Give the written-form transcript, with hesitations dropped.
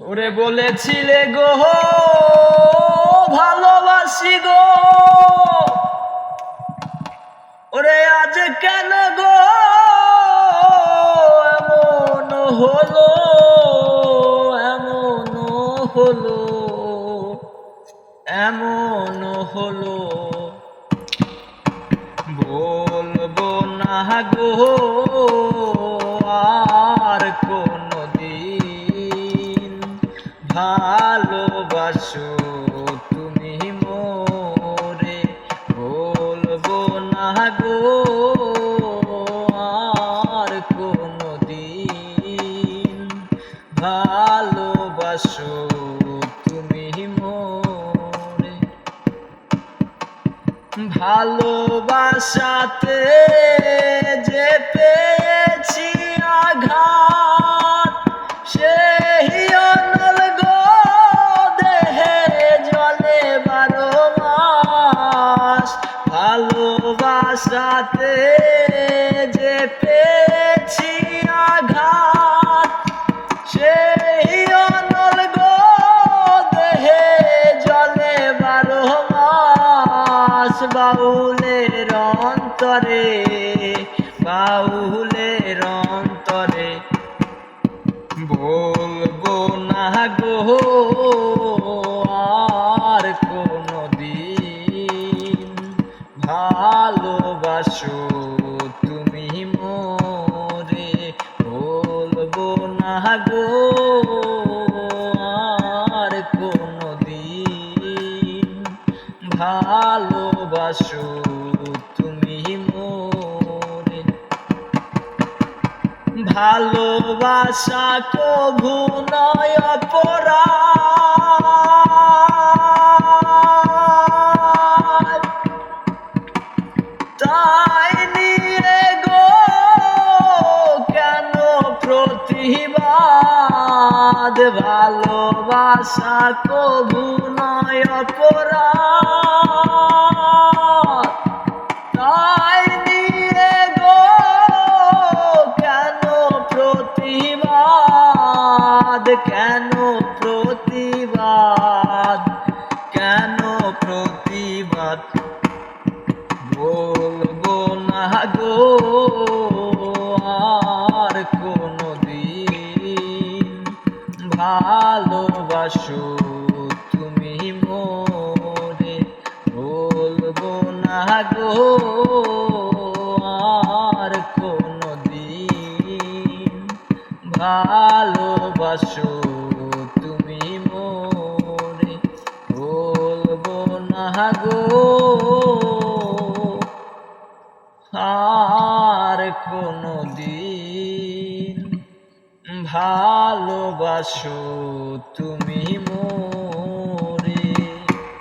ওরে বলেছিলে গো ভালোবাসি গো, ওরে আজ কেন গো এমন হলো, এমন হলো, এমন হলো। বলবো না গো আর কোনদিন, ভালোবাসো তুমি মোরে। বলবো না গো আর কোনদিন, ভালোবাসো তুমি মোরে। ভালোবাসাতে যে পেয়েছি আঘাত, সেই অনল গো দেহে জলে 12 মাস। ভালোবাসাতে যে পেয়েছি আঘাত, সেই অনল গো দেহে জলে 12 মাস। বাউলের অন্তরে, বাউলের অন্তরে বলবো না গো আর কোনদিন, ভালোবাসো তুমি মোরে। বলবো না গো আর কোনদিন, ভালোবাসো তুমি মোরে। ভালোবাসা কভু নয় অপরাধ, তাই নিয়ে গো কেন প্রতিবাদ। ভালোবাসা কভু নয় অপরাধ, তাই নিয়ে গো কেন প্রতিবাদ, কেন প্রতিবাদ, কেন প্রতিবাদ। বলবো না গো আর কোনদিন, ভালোবাসো তুমি মোরে। বলবো না গো আর কোনদিন, ভালোবাসো তুমি মোরে। বলবো না গো আর কোনদিন, ভালোবাসো তুমি মোরে।